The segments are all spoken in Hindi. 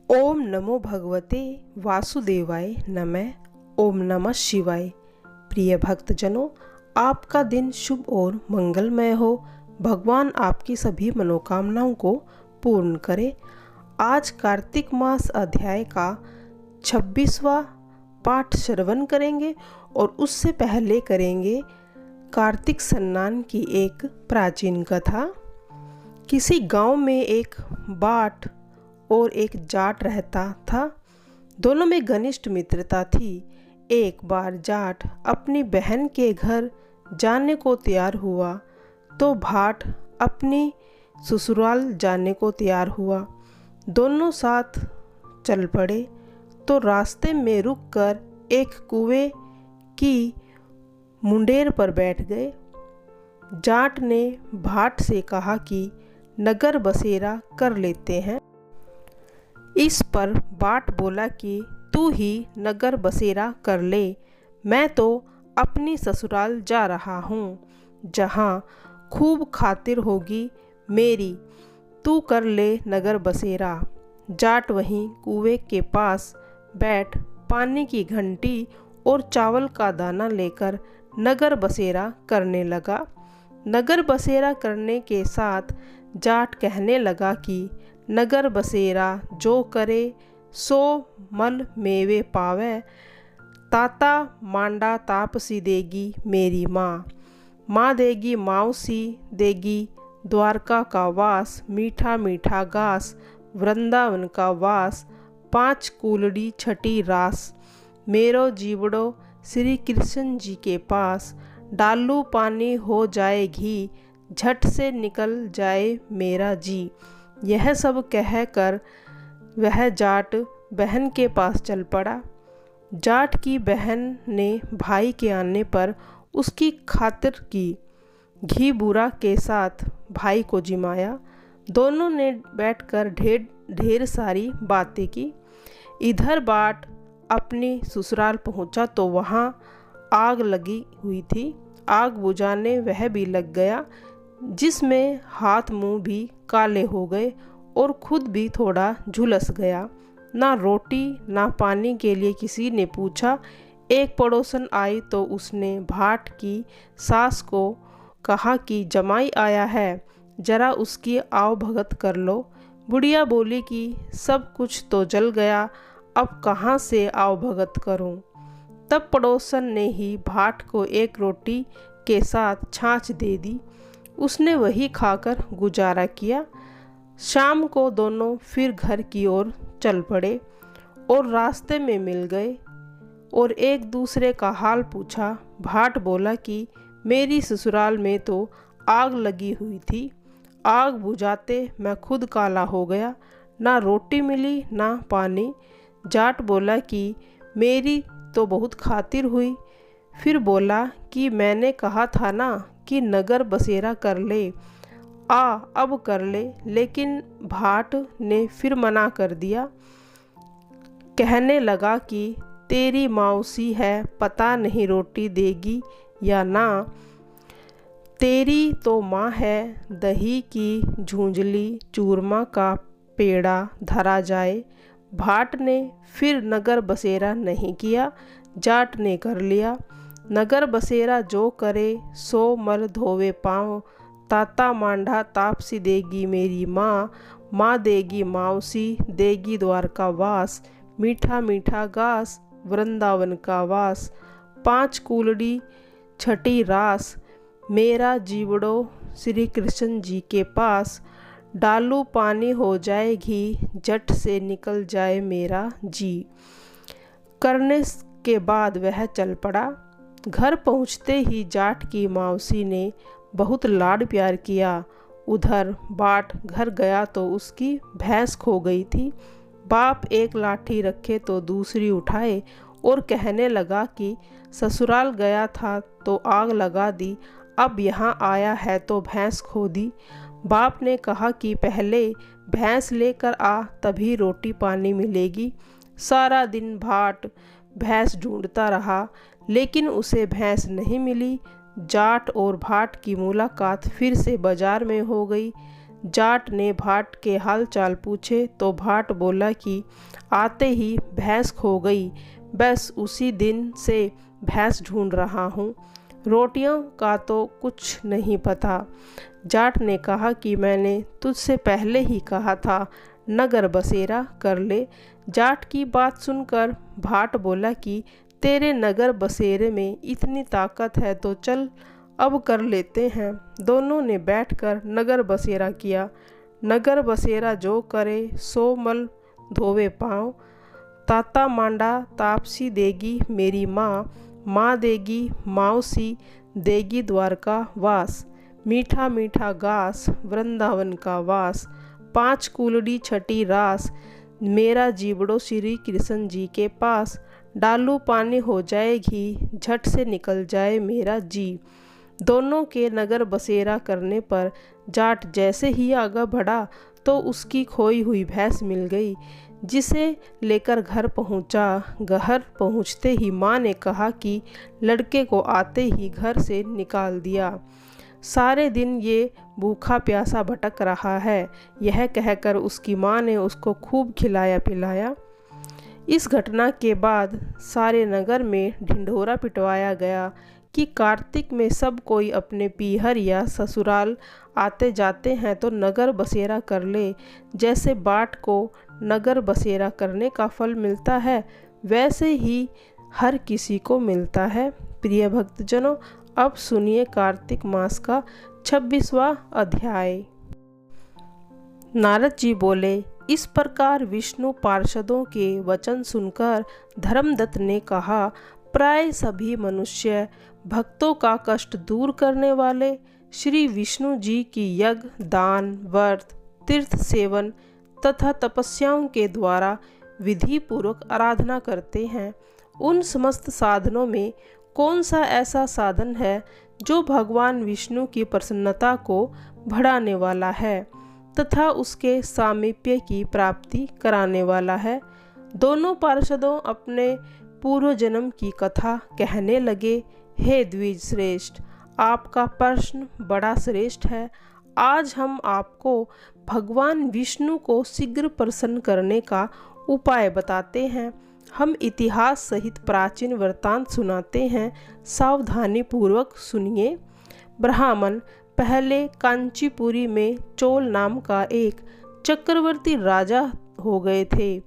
ओम नमो भगवते वासुदेवाय नमः। ओम नमः शिवाय। प्रिय भक्तजनों, आपका दिन शुभ और मंगलमय हो। भगवान आपकी सभी मनोकामनाओं को पूर्ण करे। आज कार्तिक मास अध्याय का 26वां पाठ श्रवण करेंगे और उससे पहले करेंगे कार्तिक सन्नान की एक प्राचीन कथा। किसी गांव में एक बाट और एक जाट रहता था। दोनों में घनिष्ठ मित्रता थी। एक बार जाट अपनी बहन के घर जाने को तैयार हुआ तो भाट अपनी ससुराल जाने को तैयार हुआ। दोनों साथ चल पड़े तो रास्ते में रुककर एक कुएं की मुंडेर पर बैठ गए। जाट ने भाट से कहा कि नगर बसेरा कर लेते हैं। इस पर बाट बोला कि तू ही नगर बसेरा कर ले, मैं तो अपनी ससुराल जा रहा हूँ, जहाँ खूब खातिर होगी मेरी, तू कर ले नगर बसेरा। जाट वहीं कुएं के पास बैठ पानी की घंटी और चावल का दाना लेकर नगर बसेरा करने लगा। नगर बसेरा करने के साथ जाट कहने लगा कि नगर बसेरा जो करे सो मल मेवे पावे, ताता मांडा तापसी देगी मेरी माँ, माँ देगी माउसी देगी द्वारका का वास, मीठा मीठा घास वृंदावन का वास, 5 कूलड़ी छठी रास, मेरो जीवड़ो श्री कृष्ण जी के पास, डालू पानी हो जाए घी, झट से निकल जाए मेरा जी। यह सब कहकर वह जाट बहन के पास चल पड़ा। जाट की बहन ने भाई के आने पर उसकी खातिर की। घी बूरा के साथ भाई को जिमाया। दोनों ने बैठकर ढेर सारी बातें की। इधर बाट अपनी ससुराल पहुंचा तो वहां आग लगी हुई थी। आग बुझाने वह भी लग गया, जिसमें हाथ मुंह भी काले हो गए और खुद भी थोड़ा झुलस गया। ना रोटी ना पानी के लिए किसी ने पूछा। एक पड़ोसन आई तो उसने भाट की सास को कहा कि जमाई आया है, जरा उसकी आव भगत कर लो। बुढ़िया बोली कि सब कुछ तो जल गया, अब कहाँ से आव भगत करूं। तब पड़ोसन ने ही भाट को एक रोटी के साथ छाछ दे दी। उसने वही खाकर गुजारा किया। शाम को दोनों फिर घर की ओर चल पड़े और रास्ते में मिल गए और एक दूसरे का हाल पूछा। भाट बोला कि मेरी ससुराल में तो आग लगी हुई थी, आग बुझाते मैं खुद काला हो गया, ना रोटी मिली ना पानी। जाट बोला कि मेरी तो बहुत खातिर हुई। फिर बोला कि मैंने कहा था ना कि नगर बसेरा कर ले, अब कर ले। लेकिन भाट ने फिर मना कर दिया। कहने लगा कि तेरी मौसी है, पता नहीं रोटी देगी या ना, तेरी तो माँ है, दही की झूंझली चूरमा का पेड़ा धरा जाए। भाट ने फिर नगर बसेरा नहीं किया, जाट ने कर लिया। नगर बसेरा जो करे सो मल धोवे पाँव, ताता मांडा तापसी देगी मेरी माँ, माँ देगी माउसी देगी द्वारका वास, मीठा मीठा घास वृंदावन का वास, 5 कूलड़ी छठी रास, मेरा जीवड़ो श्री कृष्ण जी के पास, डालू पानी हो जाए घी, झट से निकल जाए मेरा जी। करने के बाद वह चल पड़ा। घर पहुँचते ही जाट की मौसी ने बहुत लाड प्यार किया। उधर बाट घर गया तो उसकी भैंस खो गई थी। बाप एक लाठी रखे तो दूसरी उठाए और कहने लगा कि ससुराल गया था तो आग लगा दी, अब यहाँ आया है तो भैंस खो दी। बाप ने कहा कि पहले भैंस लेकर आ, तभी रोटी पानी मिलेगी। सारा दिन भाट भैंस ढूंढता रहा, लेकिन उसे भैंस नहीं मिली। जाट और भाट की मुलाकात फिर से बाजार में हो गई। जाट ने भाट के हाल चाल पूछे तो भाट बोला कि आते ही भैंस खो गई, बस उसी दिन से भैंस ढूंढ रहा हूँ, रोटियों का तो कुछ नहीं पता। जाट ने कहा कि मैंने तुझसे पहले ही कहा था नगर बसेरा कर ले। जाट की बात सुनकर भाट बोला कि तेरे नगर बसेरे में इतनी ताकत है तो चल अब कर लेते हैं। दोनों ने बैठकर नगर बसेरा किया। नगर बसेरा जो करे सो मल धोवे पाँव, ताता मांडा तापसी देगी मेरी माँ, माँ देगी मावसी देगी द्वारका वास, मीठा मीठा घास वृंदावन का वास, 5 कुलड़ी छठी रास मेरा जीवड़ो श्री कृष्ण जी के पास, डालू पानी हो जाए घी झट से निकल जाए मेरा जी। दोनों के नगर बसेरा करने पर जाट जैसे ही आगे बढ़ा तो उसकी खोई हुई भैंस मिल गई, जिसे लेकर घर पहुंचा। घर पहुंचते ही माँ ने कहा कि लड़के को आते ही घर से निकाल दिया, सारे दिन ये भूखा प्यासा भटक रहा है। यह कहकर उसकी माँ ने उसको खूब खिलाया पिलाया। इस घटना के बाद सारे नगर में ढिंढोरा पिटवाया गया कि कार्तिक में सब कोई अपने पीहर या ससुराल आते जाते हैं तो नगर बसेरा कर ले। जैसे बाट को नगर बसेरा करने का फल मिलता है, वैसे ही हर किसी को मिलता है। प्रिय भक्तजनों, अब सुनिए कार्तिक मास का 26वां अध्याय। नारद जी बोले, इस प्रकार विष्णु पार्षदों के वचन सुनकर धर्मदत्त ने कहा, प्राय सभी मनुष्य भक्तों का कष्ट दूर करने वाले श्री विष्णु जी की यज्ञ, दान, व्रत, तीर्थ सेवन तथा तपस्याओं के द्वारा विधि पूर्वक आराधना करते हैं। उन समस्त साधनों में कौन सा ऐसा साधन है जो भगवान विष्णु की प्रसन्नता को बढ़ाने वाला है तथा उसके सामीप्य की प्राप्ति कराने वाला है। दोनों पार्षदों अपने पूर्व जन्म की कथा कहने लगे। हे द्विज श्रेष्ठ, आपका प्रश्न बड़ा श्रेष्ठ है। आज हम आपको भगवान विष्णु को शीघ्र प्रसन्न करने का उपाय बताते हैं। हम इतिहास सहित प्राचीन वृत्तांत सुनाते हैं, सावधानी पूर्वक सुनिए। ब्राह्मण पहले कांचीपुरी में चोल नाम का एक चक्रवर्ती राजा हो गए थे।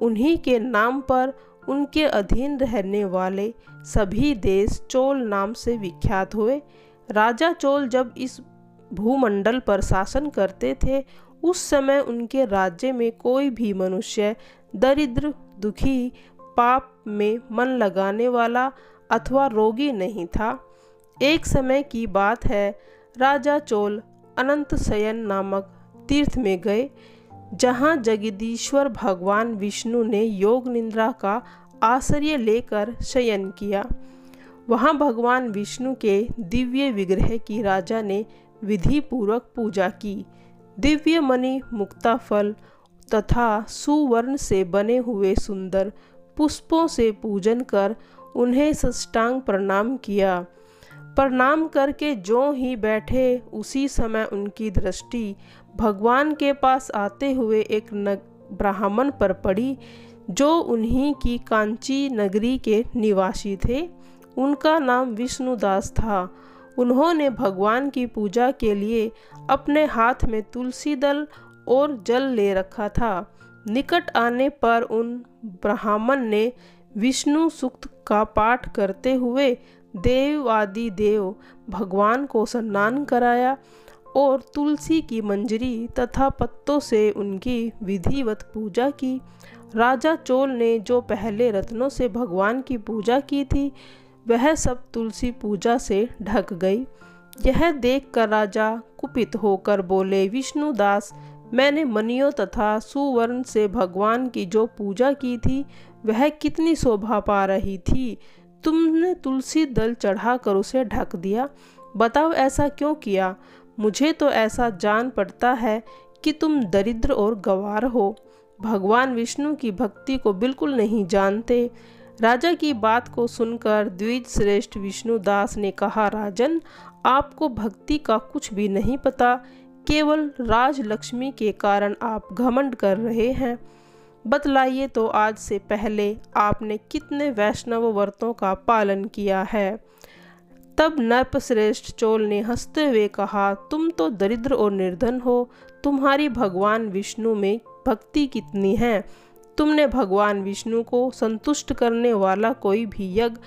उन्हीं के नाम पर उनके अधीन रहने वाले सभी देश चोल नाम से विख्यात हुए। राजा चोल जब इस भूमंडल पर शासन करते थे, उस समय उनके राज्य में कोई भी मनुष्य दरिद्र, दुखी, पाप में मन लगाने वाला अथवा रोगी नहीं था। एक समय की बात है, राजा चोल अनंत शयन नामक तीर्थ में गए, जहाँ जगदीश्वर भगवान विष्णु ने योग निद्रा का आश्रय लेकर शयन किया। वहाँ भगवान विष्णु के दिव्य विग्रह की राजा ने विधि पूर्वक पूजा की। दिव्य मणि, मुक्ता फल तथा सुवर्ण से बने हुए सुंदर पुष्पों से पूजन कर उन्हें साष्टांग प्रणाम किया। प्रणाम करके जो ही बैठे, उसी समय उनकी दृष्टि भगवान के पास आते हुए एक ब्राह्मण पर पड़ी, जो उन्हीं की कांची नगरी के निवासी थे। उनका नाम विष्णुदास था। उन्होंने भगवान की पूजा के लिए अपने हाथ में तुलसी दल और जल ले रखा था। निकट आने पर उन ब्राह्मण ने विष्णु सूक्त का पाठ करते हुए देव आदि देव भगवान को स्नान कराया और तुलसी की मंजरी तथा पत्तों से उनकी विधिवत पूजा की। राजा चोल ने जो पहले रत्नों से भगवान की पूजा की थी, वह सब तुलसी पूजा से ढक गई। यह देखकर राजा कुपित होकर बोले, विष्णुदास, मैंने मणियों तथा सुवर्ण से भगवान की जो पूजा की थी, वह कितनी शोभा पा रही थी। तुमने तुलसी दल चढ़ाकर उसे ढक दिया। बताओ ऐसा क्यों किया? मुझे तो ऐसा जान पड़ता है कि तुम दरिद्र और गंवार हो, भगवान विष्णु की भक्ति को बिल्कुल नहीं जानते। राजा की बात को सुनकर द्विज श्रेष्ठ विष्णुदास ने कहा, राजन, आपको भक्ति का कुछ भी नहीं पता। केवल राजलक्ष्मी के कारण आप घमंड कर रहे हैं। बतलाइए तो आज से पहले आपने कितने वैष्णव व्रतों का पालन किया है। तब नृपश्रेष्ठ चोल ने हंसते हुए कहा, तुम तो दरिद्र और निर्धन हो, तुम्हारी भगवान विष्णु में भक्ति कितनी है। तुमने भगवान विष्णु को संतुष्ट करने वाला कोई भी यज्ञ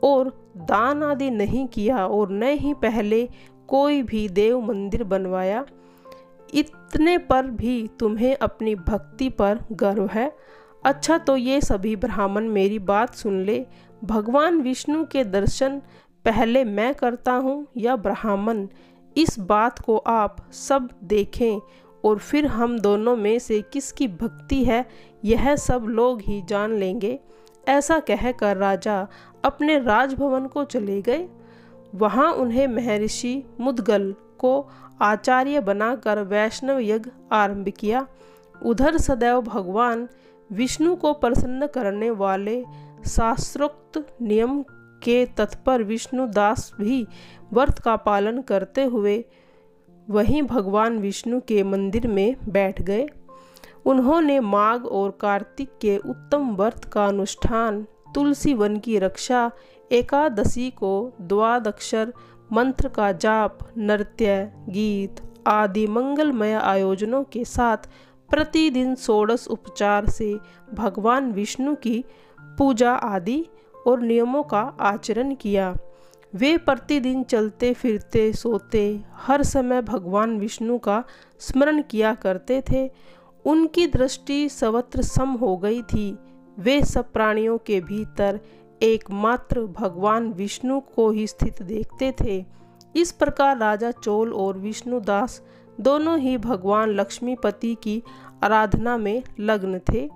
और दान आदि नहीं किया और न ही पहले कोई भी देव मंदिर बनवाया। इतने पर भी तुम्हें अपनी भक्ति पर गर्व है। अच्छा, तो ये सभी ब्राह्मण मेरी बात सुन ले। भगवान विष्णु के दर्शन पहले मैं करता हूँ या ब्राह्मण, इस बात को आप सब देखें और फिर हम दोनों में से किसकी भक्ति है यह सब लोग ही जान लेंगे। ऐसा कहकर राजा अपने राजभवन को चले गए। वहाँ उन्हें महर्षि मुद्गल को आचार्य बनाकर वैष्णव यज्ञ आरंभ किया। उधर सदैव भगवान विष्णु को प्रसन्न करने वाले शास्त्रोक्त नियम के तत्पर विष्णुदास भी व्रत का पालन करते हुए वहीं भगवान विष्णु के मंदिर में बैठ गए। उन्होंने माघ और कार्तिक के उत्तम व्रत का अनुष्ठान, तुलसी वन की रक्षा, एकादशी को द्वादक्षर मंत्र का जाप, नृत्य, गीत आदि मंगलमय आयोजनों के साथ प्रतिदिन 16 उपचार से भगवान विष्णु की पूजा आदि और नियमों का आचरण किया। वे प्रतिदिन चलते फिरते सोते हर समय भगवान विष्णु का स्मरण किया करते थे। उनकी दृष्टि सर्वत्र सम हो गई थी। वे सब प्राणियों के भीतर एकमात्र भगवान विष्णु को ही स्थित देखते थे। इस प्रकार राजा चोल और विष्णुदास दोनों ही भगवान लक्ष्मीपति की आराधना में लग्न थे।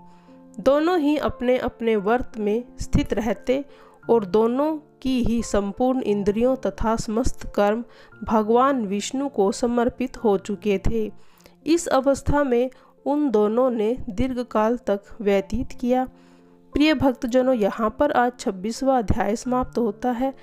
दोनों ही अपने अपने व्रत में स्थित रहते और दोनों की ही संपूर्ण इंद्रियों तथा समस्त कर्म भगवान विष्णु को समर्पित हो चुके थे। इस अवस्था में उन दोनों ने दीर्घकाल तक व्यतीत किया। प्रिय भक्तजनों, यहाँ पर आज 26वां अध्याय समाप्त होता है।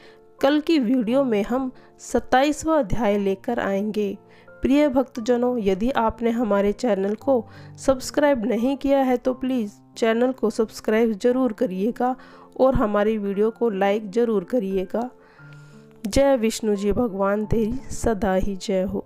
कल की वीडियो में हम 27वां अध्याय लेकर आएंगे। प्रिय भक्तजनों, यदि आपने हमारे चैनल को सब्सक्राइब नहीं किया है तो प्लीज़ चैनल को सब्सक्राइब ज़रूर करिएगा और हमारी वीडियो को लाइक ज़रूर करिएगा। जय विष्णु जी भगवान तेरी सदा ही जय हो।